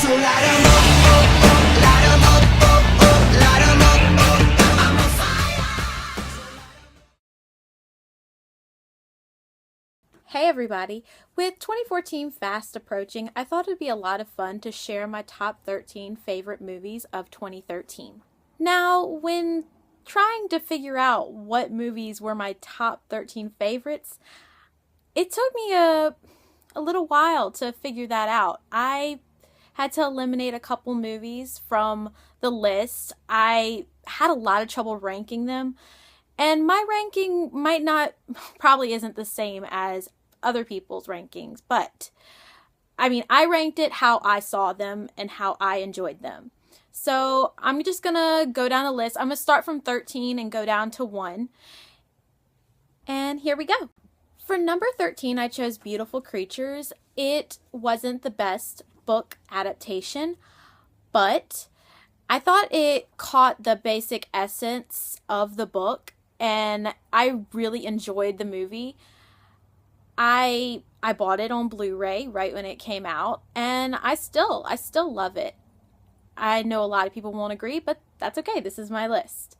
So light 'em up, up, up, light 'em up, up, up, light 'em up, up. I'm on fire. Hey everybody! With 2014 fast approaching, I thought it'd be a lot of fun to share my top 13 favorite movies of 2013. Now, when trying to figure out what movies were my top 13 favorites, it took me a little while to figure that out. I had to eliminate a couple movies from the list. I had a lot of trouble ranking them, and my ranking probably isn't the same as other people's rankings, but I ranked it how I saw them and how I enjoyed them. So I'm just gonna go down the list. I'm gonna start from 13 and go down to 1. And here we go. For number 13, I chose Beautiful Creatures. It wasn't the best book adaptation, but I thought it caught the basic essence of the book, and I really enjoyed the movie. I bought it on Blu-ray right when it came out, and I still love it. I know a lot of people won't agree, but that's okay. This is my list.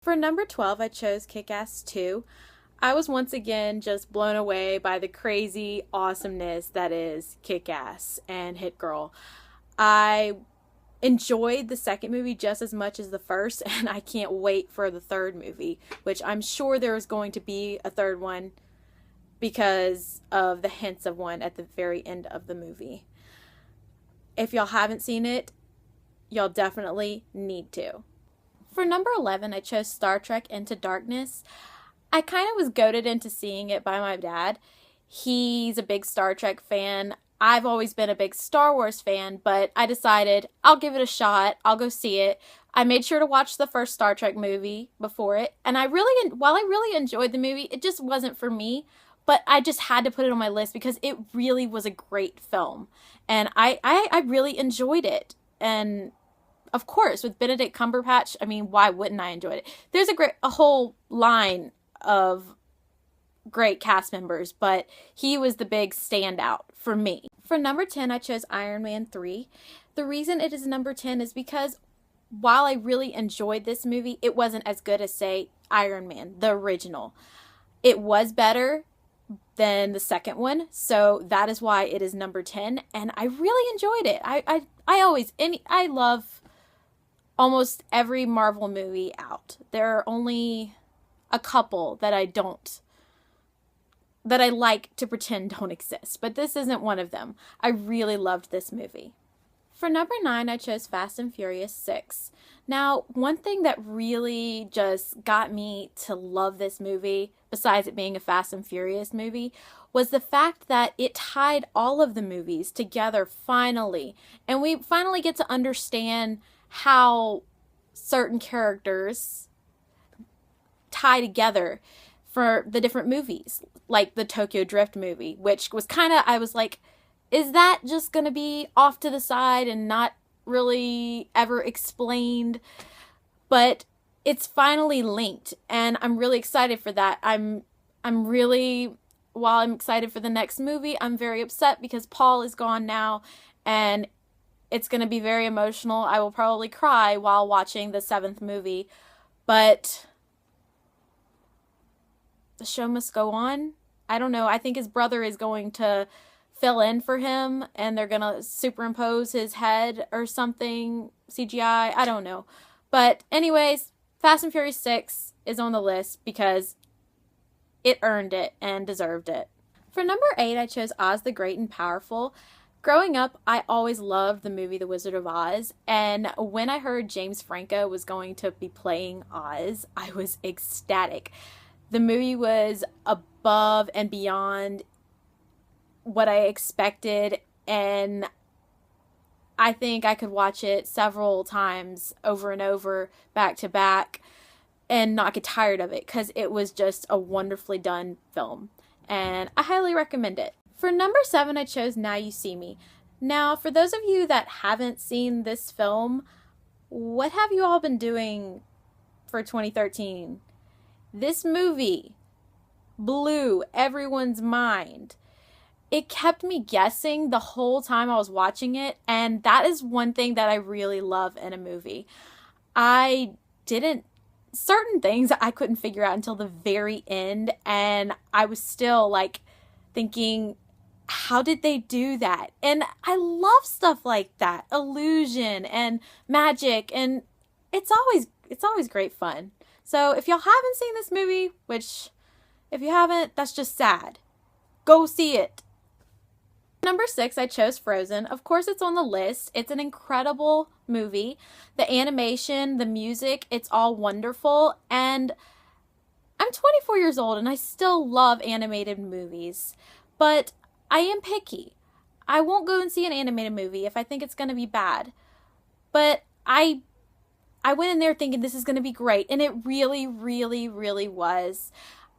For number 12, I chose Kick-Ass 2. I was once again just blown away by the crazy awesomeness that is Kick-Ass and Hit Girl. I enjoyed the second movie just as much as the first, and I can't wait for the third movie, which I'm sure there is going to be a third one because of the hints of one at the very end of the movie. If y'all haven't seen it, y'all definitely need to. For number 11, I chose Star Trek Into Darkness. I kind of was goaded into seeing it by my dad. He's a big Star Trek fan. I've always been a big Star Wars fan, but I decided I'll give it a shot. I'll go see it. I made sure to watch the first Star Trek movie before it, and while I really enjoyed the movie, it just wasn't for me. But I just had to put it on my list because it really was a great film, and I really enjoyed it. And of course, with Benedict Cumberbatch, why wouldn't I enjoy it? There's a whole line of great cast members, but he was the big standout for me. For number 10, I chose Iron Man 3. The reason it is number 10 is because while I really enjoyed this movie, it wasn't as good as, say, Iron Man, the original. It was better than the second one, so that is why it is number 10, and I really enjoyed it. I love almost every Marvel movie out. There are only a couple that I like to pretend don't exist, but this isn't one of them. I really loved this movie. For number 9, I chose Fast and Furious 6. Now, one thing that really just got me to love this movie, besides it being a Fast and Furious movie, was the fact that it tied all of the movies together finally. And we finally get to understand how certain characters tie together for the different movies, like the Tokyo Drift movie, which was I was like, is that just gonna be off to the side and not really ever explained? But it's finally linked, and I'm really excited for that. While I'm excited for the next movie, I'm very upset because Paul is gone now, and it's gonna be very emotional. I will probably cry while watching the 7th movie, but the show must go on. I don't know. I think his brother is going to fill in for him, and they're gonna superimpose his head or something, CGI. I don't know. But anyways, Fast and Furious 6 is on the list because it earned it and deserved it. For number 8, I chose Oz the Great and Powerful. Growing up, I always loved the movie The Wizard of Oz, and when I heard James Franco was going to be playing Oz, I was ecstatic. The movie was above and beyond what I expected, and I think I could watch it several times over and over, back to back, and not get tired of it, because it was just a wonderfully done film, and I highly recommend it. For number 7, I chose Now You See Me. Now, for those of you that haven't seen this film, what have you all been doing for 2013? This movie blew everyone's mind. it kept me guessing the whole time I was watching it, and that is one thing that I really love in a movie. I didn't certain things I couldn't figure out until the very end, and I was still like thinking, how did they do that? And I love stuff like that, illusion and magic, and it's always great fun. So if y'all haven't seen this movie, which if you haven't, that's just sad, go see it. Number 6, I chose Frozen. Of course, it's on the list. It's an incredible movie. The animation, the music, it's all wonderful. And I'm 24 years old and I still love animated movies. But I am picky. I won't go and see an animated movie if I think it's going to be bad. But I went in there thinking this is going to be great. And it really, really, really was.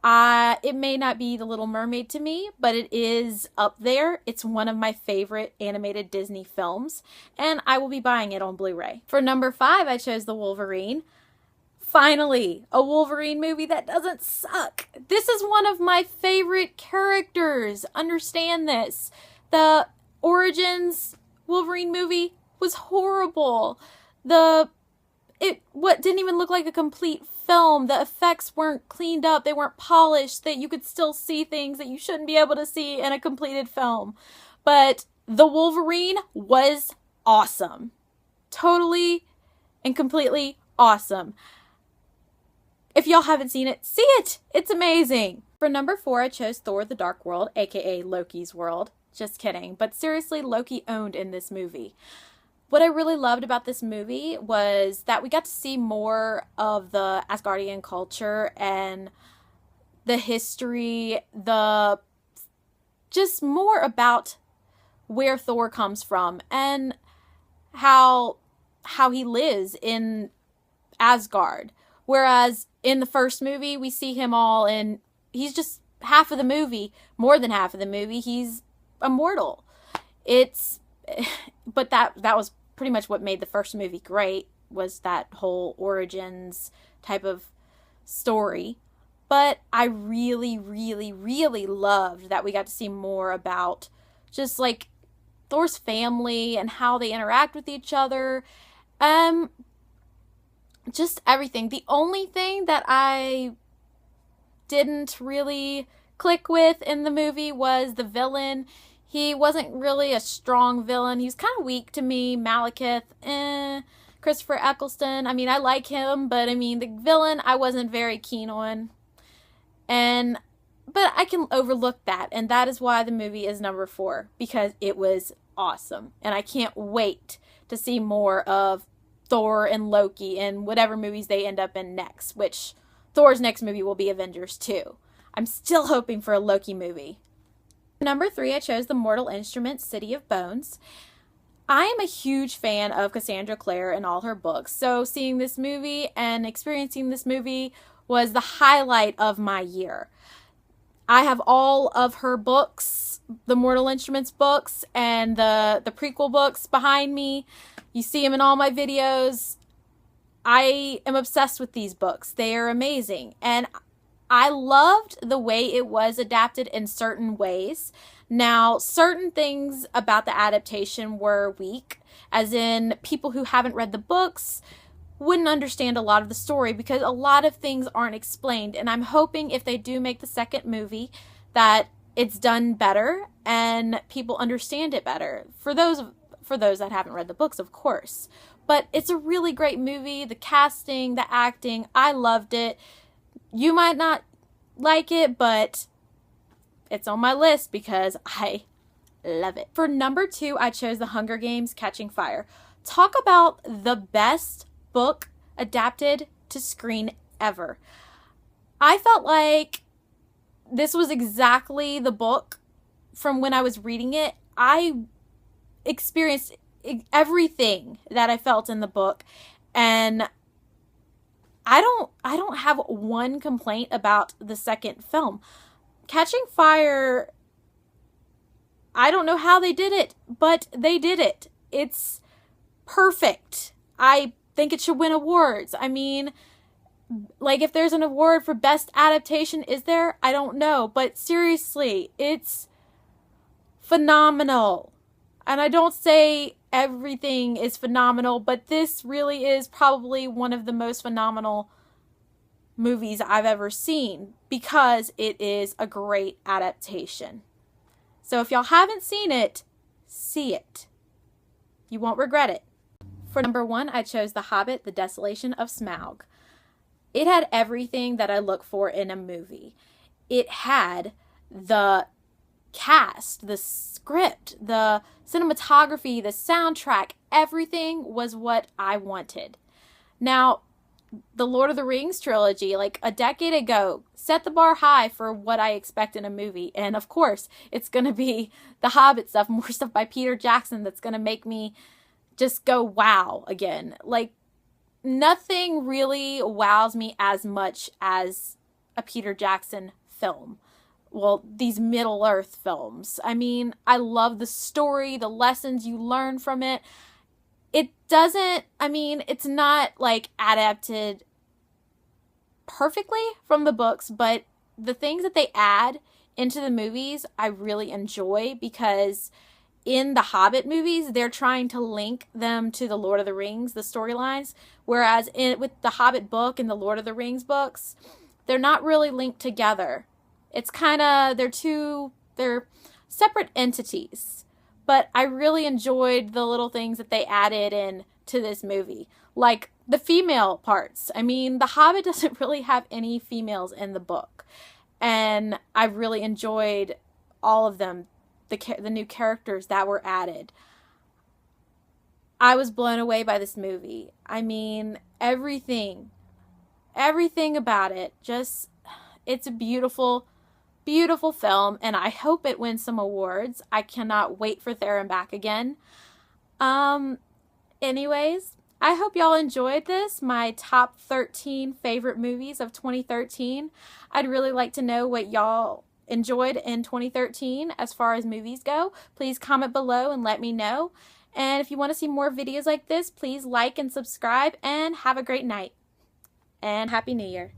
It may not be The Little Mermaid to me, but it is up there. It's one of my favorite animated Disney films, and I will be buying it on Blu-ray. For number 5, I chose The Wolverine. Finally, a Wolverine movie that doesn't suck. This is one of my favorite characters. Understand this. The Origins Wolverine movie was horrible. What didn't even look like a complete film. The effects weren't cleaned up. They weren't polished. That you could still see things that you shouldn't be able to see in a completed film. But The Wolverine was awesome. Totally and completely awesome. If y'all haven't seen it, see it. It's amazing. For number 4, I chose Thor: The Dark World, aka Loki's World. Just kidding. But seriously, Loki owned in this movie. What I really loved about this movie was that we got to see more of the Asgardian culture and the history, just more about where Thor comes from and how he lives in Asgard. Whereas in the first movie, we see him all and he's just half of the movie, more than half of the movie, he's immortal. But that was pretty much what made the first movie great, was that whole origins type of story. But I really, really, really loved that we got to see more about just like Thor's family and how they interact with each other. Just everything. The only thing that I didn't really click with in the movie was the villain. He wasn't really a strong villain. He was kind of weak to me. Malekith, Christopher Eccleston, I mean, I like him, but I mean, the villain I wasn't very keen on. But I can overlook that, and that is why the movie is number 4, because it was awesome. And I can't wait to see more of Thor and Loki in whatever movies they end up in next, which Thor's next movie will be Avengers 2. I'm still hoping for a Loki movie. Number 3, I chose The Mortal Instruments, City of Bones. I am a huge fan of Cassandra Clare and all her books, so seeing this movie and experiencing this movie was the highlight of my year. I have all of her books, the Mortal Instruments books, and the prequel books behind me. You see them in all my videos. I am obsessed with these books. They are amazing, and I loved the way it was adapted in certain ways. Now, certain things about the adaptation were weak, as in people who haven't read the books wouldn't understand a lot of the story because a lot of things aren't explained. And I'm hoping if they do make the second movie that it's done better and people understand it better. For those that haven't read the books, of course. But it's a really great movie. The casting, the acting, I loved it. You might not like it, but it's on my list because I love it. For number 2, I chose The Hunger Games: Catching Fire. Talk about the best book adapted to screen ever. I felt like this was exactly the book from when I was reading it. I experienced everything that I felt in the book, and I don't have one complaint about the second film. Catching Fire, I don't know how they did it, but they did it. It's perfect. I think it should win awards. I mean, like, if there's an award for best adaptation, is there? I don't know. But seriously, it's phenomenal. And I don't say everything is phenomenal, but this really is probably one of the most phenomenal movies I've ever seen because it is a great adaptation. So if y'all haven't seen it, see it. You won't regret it. For number 1, I chose The Hobbit, The Desolation of Smaug. It had everything that I look for in a movie. It had the cast, the script, the cinematography, the soundtrack, everything was what I wanted. Now, the Lord of the Rings trilogy, like a decade ago, set the bar high for what I expect in a movie. And of course, it's going to be the Hobbit stuff, more stuff by Peter Jackson that's going to make me just go wow again. Like, nothing really wows me as much as a Peter Jackson film. Well, these Middle-earth films. I mean, I love the story, the lessons you learn from it. It's not like adapted perfectly from the books, but the things that they add into the movies, I really enjoy because in the Hobbit movies, they're trying to link them to the Lord of the Rings, the storylines, whereas with the Hobbit book and the Lord of the Rings books, they're not really linked together. It's kind of, they're separate entities. But I really enjoyed the little things that they added in to this movie. Like the female parts. I mean, The Hobbit doesn't really have any females in the book. And I really enjoyed all of them, the new characters that were added. I was blown away by this movie. I mean, everything about it, it's a beautiful film, and I hope it wins some awards. I cannot wait for There and Back Again. Anyways, I hope y'all enjoyed this, my top 13 favorite movies of 2013. I'd really like to know what y'all enjoyed in 2013 as far as movies go. Please comment below and let me know. And if you want to see more videos like this, please like and subscribe, and have a great night. And Happy New Year.